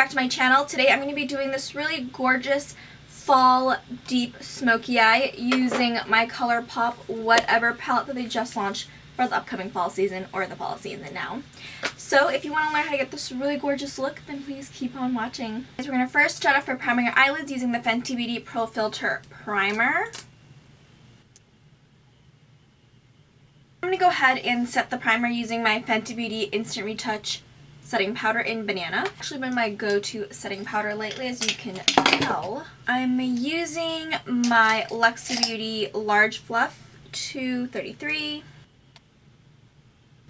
back to my channel. Today I'm going to be doing this really gorgeous fall deep smoky eye using my Colourpop whatever palette that they just launched for the upcoming fall season, or the fall season now. So if you want to learn how to get this really gorgeous look, then please keep on watching. So we're going to first start off by priming your eyelids using the Fenty Beauty Pro Filt'r primer. I'm going to go ahead and set the primer using my Fenty Beauty Instant Retouch setting powder in Banana. Actually been my go-to setting powder lately, as you can tell. I'm using my Luxe Beauty Large Fluff 233.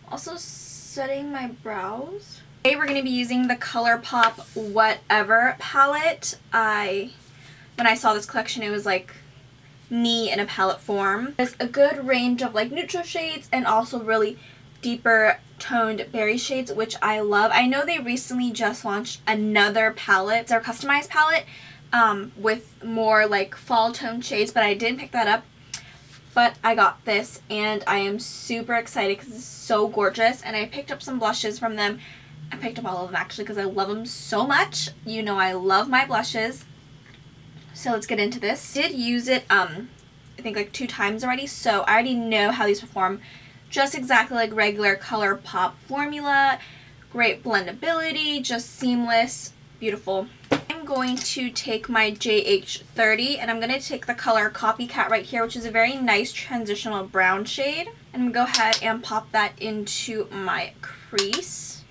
Also setting my brows. Today we're going to be using the Colourpop whatever palette. When I saw this collection, it was like me in a palette form. There's a good range of like neutral shades and also really deeper toned berry shades, which I love. I know they recently just launched another palette. It's their customized palette with more like fall toned shades, but I didn't pick that up. But I got this and I am super excited because it's so gorgeous, and I picked up some blushes from them. I picked up all of them actually because I love them so much. You know I love my blushes. So let's get into this. I did use it I think like 2 times already, so I already know how these perform. Just exactly like regular Colourpop formula. Great blendability, just seamless, beautiful. I'm going to take my JH30 and I'm going to take the color Copycat right here, which is a very nice transitional brown shade. And I'm going to go ahead and pop that into my crease.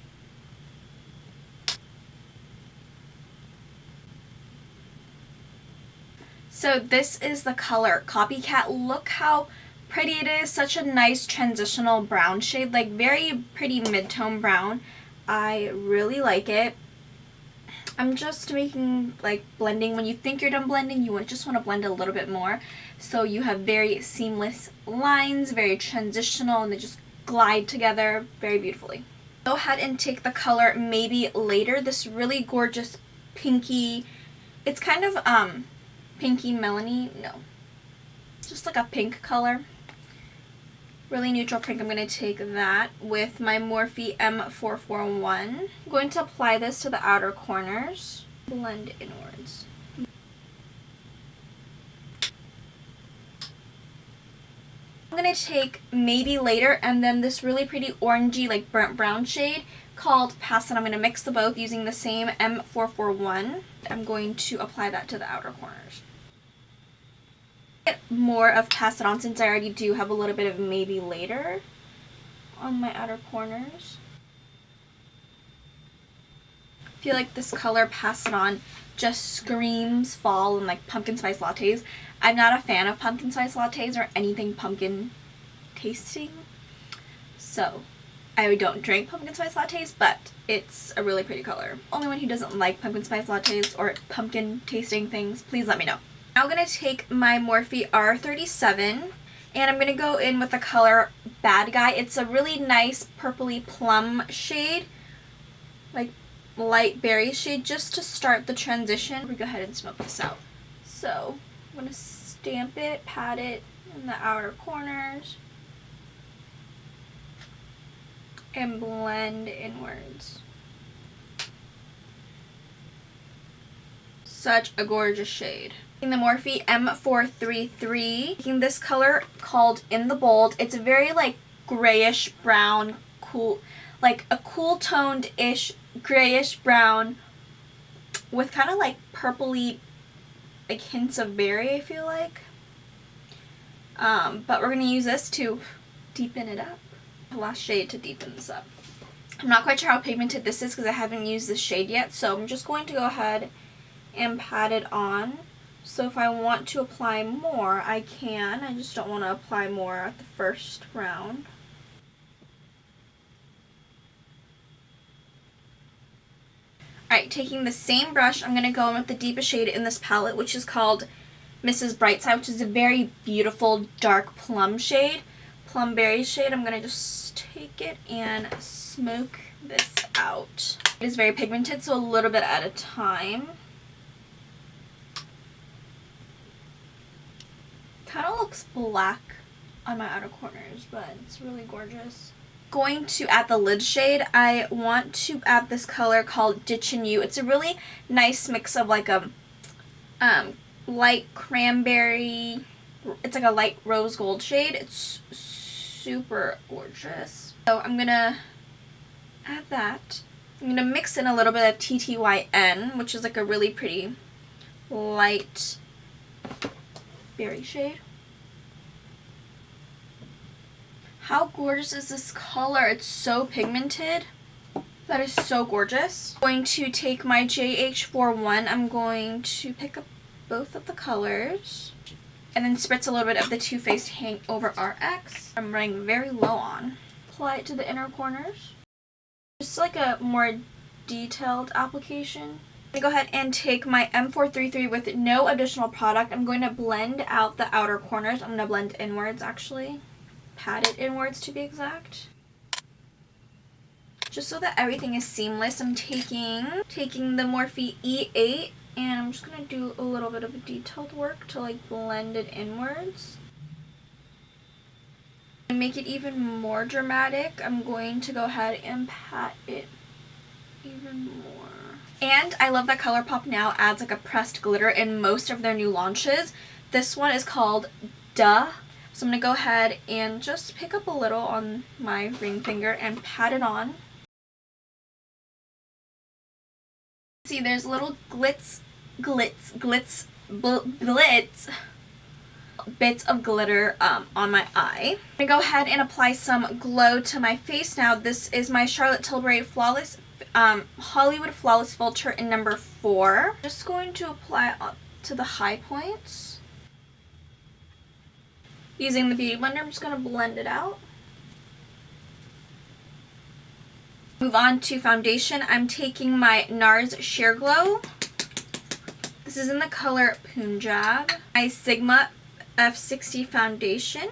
So this is the color Copycat. Look how pretty it is. Such a nice transitional brown shade, like very pretty mid-tone brown. I really like it. I'm just making like blending. When you think you're done blending, you just want to blend a little bit more. So you have very seamless lines, very transitional, and they just glide together very beautifully. Go ahead and take the color Maybe Later. This really gorgeous pinky, it's kind of pinky melony, no, just like a pink color. Really neutral pink. I'm going to take that with my Morphe M441. I'm going to apply this to the outer corners. Blend inwards. I'm going to take Maybe Later and then this really pretty orangey like burnt brown shade called Pass It. I'm going to mix the both using the same M441. I'm going to apply that to the outer corners. Get more of Pass It On since I already do have a little bit of Maybe Later on my outer corners. I feel like this color Pass It On just screams fall and like pumpkin spice lattes. I'm not a fan of pumpkin spice lattes or anything pumpkin tasting, so I don't drink pumpkin spice lattes, but it's a really pretty color. Only one who doesn't like pumpkin spice lattes or pumpkin tasting things, please let me know. Now I'm going to take my Morphe R37 and I'm going to go in with the color Bad Guy. It's a really nice purpley plum shade, like light berry shade, just to start the transition. We go ahead and smoke this out. So I'm going to stamp it, pat it in the outer corners, and blend inwards. Such a gorgeous shade. The Morphe M433, taking this color called In the Bold. It's a very like grayish brown, cool, like a cool toned ish grayish brown with kind of like purpley like hints of berry, I feel like. But we're gonna use this to deepen it up. The last shade to deepen this up. I'm not quite sure how pigmented this is because I haven't used this shade yet, so I'm just going to go ahead and pat it on. So if I want to apply more, I can. I just don't want to apply more at the first round. Alright, taking the same brush, I'm going to go in with the deepest shade in this palette, which is called Mrs. Brightside, which is a very beautiful dark plum shade. Plum berry shade. I'm going to just take it and smoke this out. It is very pigmented, so a little bit at a time. Kind of looks black on my outer corners, but it's really gorgeous. going to add the lid shade, I want to add this color called Ditchin' You. It's a really nice mix of like a light cranberry, it's like a light rose gold shade. It's super gorgeous. So I'm gonna add that. I'm gonna mix in a little bit of TTYN, which is like a really pretty light berry shade. How gorgeous is this color? It's so pigmented. That is so gorgeous. I'm going to take my JH41. I'm going to pick up both of the colors and then spritz a little bit of the Too Faced Hangover RX. I'm running very low on. Apply it to the inner corners. Just like a more detailed application. I'm going to go ahead and take my M433 with no additional product. I'm going to blend out the outer corners. I'm going to blend inwards actually. Pat it inwards to be exact. Just so that everything is seamless, I'm taking the Morphe E8 and I'm just going to do a little bit of a detailed work to like blend it inwards. To make it even more dramatic, I'm going to go ahead and pat it even more. And I love that Colourpop now adds like a pressed glitter in most of their new launches. This one is called Duh. So I'm going to go ahead and just pick up a little on my ring finger and pat it on. See, there's little glitz bits of glitter on my eye. I'm going to go ahead and apply some glow to my face now. This is my Charlotte Tilbury Flawless Hollywood Flawless Filter in number 4. Just going to apply it to the high points. Using the Beauty Blender, I'm just going to blend it out. Move on to foundation. I'm taking my Nars Sheer Glow. This is in the color Punjab. My Sigma F60 foundation.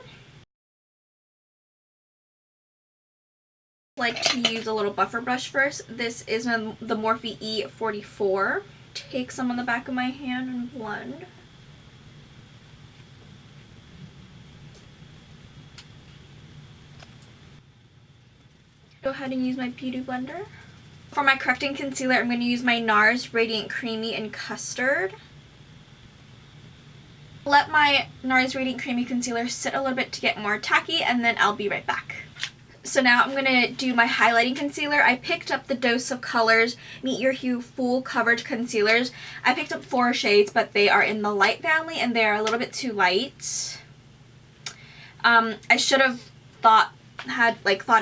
I like to use a little buffer brush first. This is the Morphe E44. Take some on the back of my hand and blend. Go ahead and use my Beauty Blender. For my correcting concealer, I'm going to use my Nars Radiant Creamy in Custard. Let my Nars Radiant Creamy Concealer sit a little bit to get more tacky, and then I'll be right back. So now I'm going to do my highlighting concealer. I picked up the Dose of Colors Meet Your Hue Full Coverage Concealers. I picked up 4 shades, but they are in the light family, and they are a little bit too light. I should have thought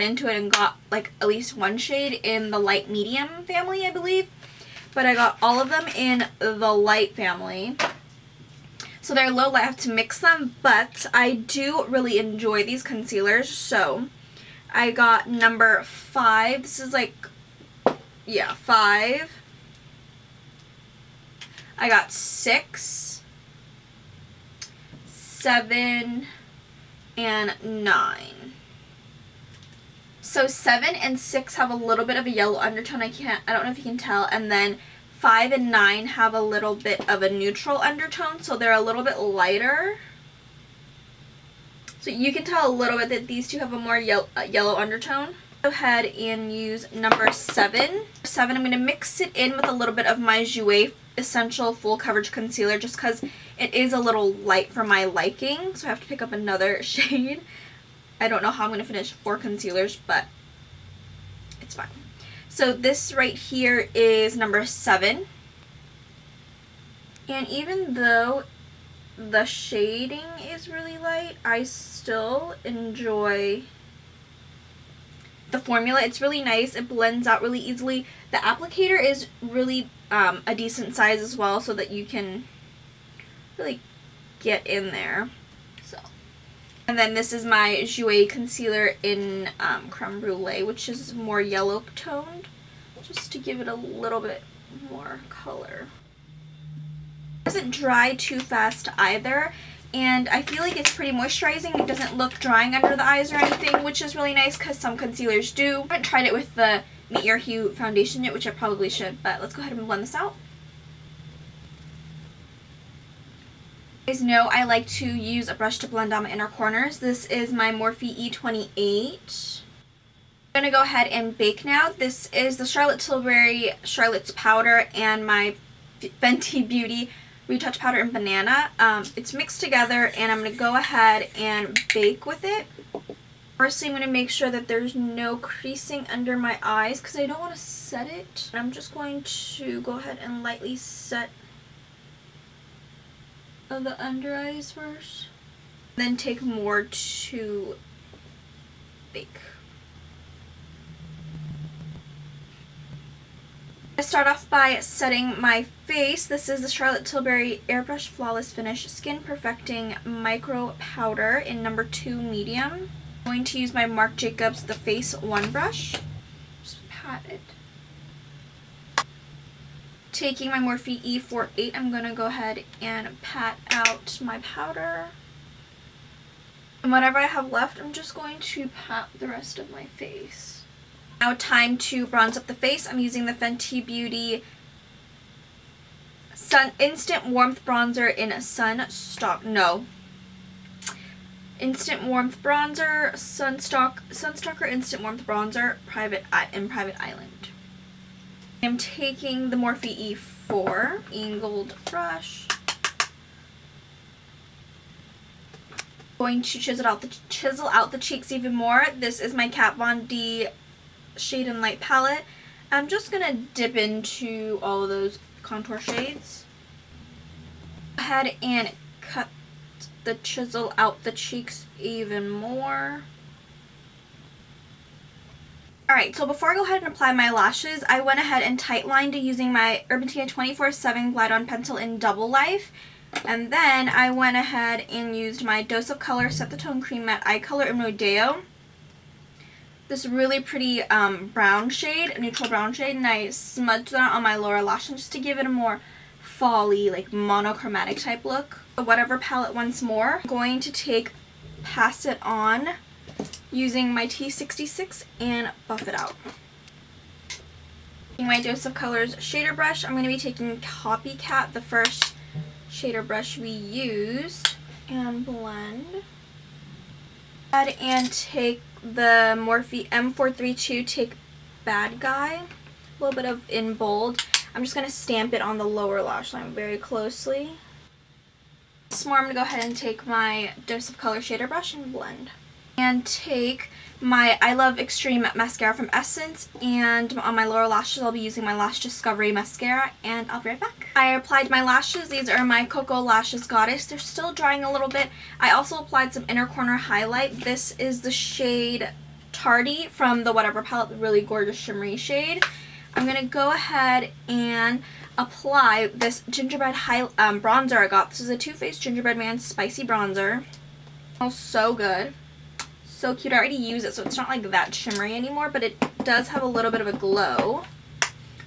into it and got like at least 1 shade in the light medium family, I believe, but I got all of them in the light family, so they're low light. I have to mix them, but I do really enjoy these concealers. So I got number 5. This is like, yeah, 5. I got 6, 7, and 9. So 7 and 6 have a little bit of a yellow undertone. I don't know if you can tell. And then 5 and 9 have a little bit of a neutral undertone, so they're a little bit lighter. So you can tell a little bit that these two have a more yellow undertone. Go ahead and use number 7. 7, I'm going to mix it in with a little bit of my Jouer Essential Full Coverage Concealer just because it is a little light for my liking. So I have to pick up another shade. I don't know how I'm going to finish 4 concealers, but it's fine. So this right here is number 7. And even though the shading is really light, I still enjoy the formula. It's really nice. It blends out really easily. The applicator is really a decent size as well, so that you can really get in there. And then this is my Jouer concealer in Creme Bruelee, which is more yellow toned, just to give it a little bit more color. It doesn't dry too fast either, and I feel like it's pretty moisturizing. It doesn't look drying under the eyes or anything, which is really nice because some concealers do. I haven't tried it with the Meet Your Hue foundation yet, which I probably should, but let's go ahead and blend this out. You guys know I like to use a brush to blend out my inner corners. This is my Morphe E28. I'm going to go ahead and bake now. This is the Charlotte Tilbury Charlotte's powder and my Fenty Beauty Retouch powder and banana. It's mixed together and I'm going to go ahead and bake with it. Firstly, I'm going to make sure that there's no creasing under my eyes because I don't want to set it. I'm just going to go ahead and lightly set the under eyes first. Then take more to bake. I start off by setting my face. This is the Charlotte Tilbury Airbrush Flawless Finish Skin Perfecting Micro Powder in number 2 medium. I'm going to use my Marc Jacobs The Face 1 brush. Just pat it. Taking my Morphe E48, I'm going to go ahead and pat out my powder. And whatever I have left, I'm just going to pat the rest of my face. Now time to bronze up the face. I'm using the Fenty Beauty Instant Warmth Bronzer in Instant Warmth Bronzer, Sunstalk'r Instant Warmth Bronzer, Private Island. I'm taking the Morphe E4 angled brush. Going to chisel out the cheeks even more. This is my Kat Von D Shade and Light palette. I'm just gonna dip into all of those contour shades. Go ahead and chisel out the cheeks even more. Alright, so before I go ahead and apply my lashes, I went ahead and tightlined using my Urban Decay 24/7 Glide On Pencil in Double Life. And then I went ahead and used my Dose of Color Set the Tone Cream Matte Eye Color in Rodeo. This really pretty brown shade, a neutral brown shade, and I smudged that on my lower lash just to give it a more fall-y, like monochromatic type look. Whatever palette once more. I'm going to pass it on using my T66 and buff it out. Taking my Dose of Colors shader brush, I'm going to be taking Copycat, the first shader brush we used, and blend. And take the Morphe M432, take Bad Guy, a little bit of in bold. I'm just going to stamp it on the lower lash line very closely. Once more, I'm going to go ahead and take my Dose of Color shader brush and blend. And take my I Love Extreme Mascara from Essence, and on my lower lashes I'll be using my Lash Discovery Mascara, and I'll be right back. I applied my lashes. These are my Koko Lashes Goddess. They're still drying a little bit. I also applied some inner corner highlight. This is the shade Tardy from the Whatever palette, the really gorgeous shimmery shade. I'm going to go ahead and apply this Gingerbread bronzer I got. This is a Too Faced Gingerbread Man Spicy Bronzer. It smells so good. So cute. I already use it, so it's not like that shimmery anymore, but it does have a little bit of a glow.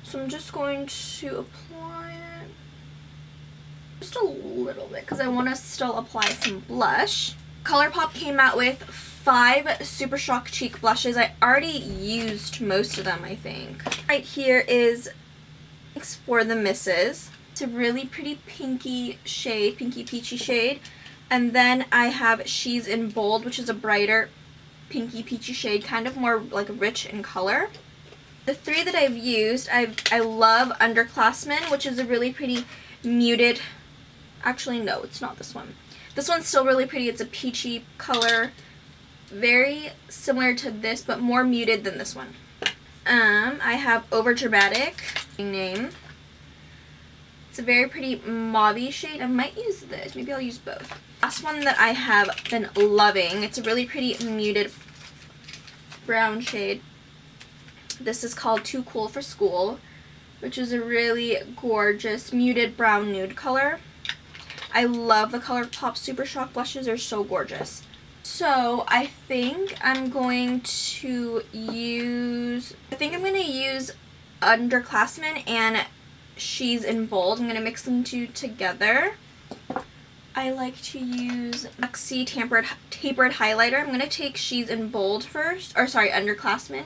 So I'm just going to apply it just a little bit because I want to still apply some blush. Colourpop came out with 5 Super Shock Cheek blushes. I already used most of them, I think. Right here is for the Misses. It's a really pretty pinky shade, pinky peachy shade. And then I have She's in Bold, which is a brighter pinky peachy shade, kind of more like rich in color. The 3 that I've used, I love Underclassmen, which is a really pretty muted, actually no, it's not this one. This one's still really pretty. It's a peachy color, very similar to this, but more muted than this one. I have Overdramatic, name. It's a very pretty mauve-y shade. I might use this. Maybe I'll use both. Last one that I have been loving. It's a really pretty muted brown shade. This is called Too Cool for School, which is a really gorgeous muted brown nude color. I love the Colourpop Super Shock blushes. They're so gorgeous. So I think I'm going to use Underclassmen and She's in Bold. I'm going to mix them two together. I like to use Maxi Tapered Highlighter. I'm going to take She's in Bold first, or sorry, Underclassmen.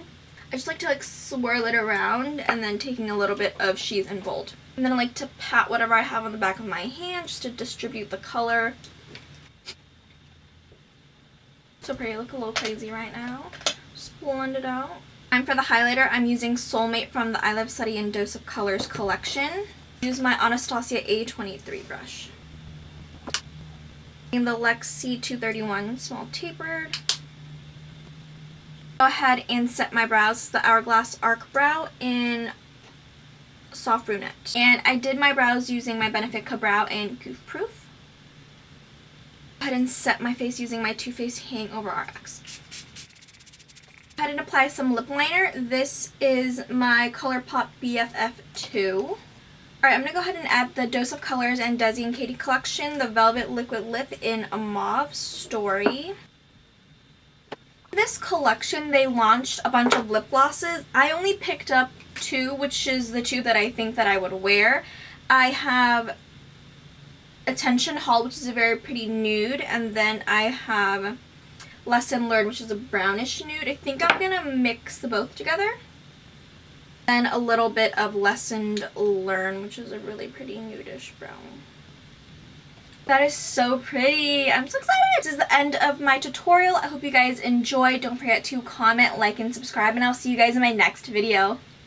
I just like to swirl it around and then taking a little bit of She's in Bold. And then I like to pat whatever I have on the back of my hand just to distribute the color. So pretty. I look a little crazy right now. Just blend it out. And for the highlighter, I'm using Soulmate from the I Love Study and Dose of Colors collection. Use my Anastasia A23 brush. In the Lexi 231 small tapered. Go ahead and set my brows. It's the Hourglass Arc Brow in Soft Brunette. And I did my brows using my Benefica Brow in Goof Proof. Go ahead and set my face using my Too Faced Hangover RX. Go ahead and apply some lip liner. This is my Colourpop BFF2. Alright, I'm going to go ahead and add the Dose of Colors and Desi and Katie collection, the Velvet Liquid Lip in a Mauve Story. This collection, they launched a bunch of lip glosses. I only picked up 2, which is the 2 that I think that I would wear. I have Attention Hall, which is a very pretty nude, and then I have Lesson Learned, which is a brownish nude. I think I'm going to mix the both together. Then a little bit of Lesson Learned, which is a really pretty nudish brown. That is so pretty. I'm so excited. This is the end of my tutorial. I hope you guys enjoyed. Don't forget to comment, like, and subscribe, and I'll see you guys in my next video.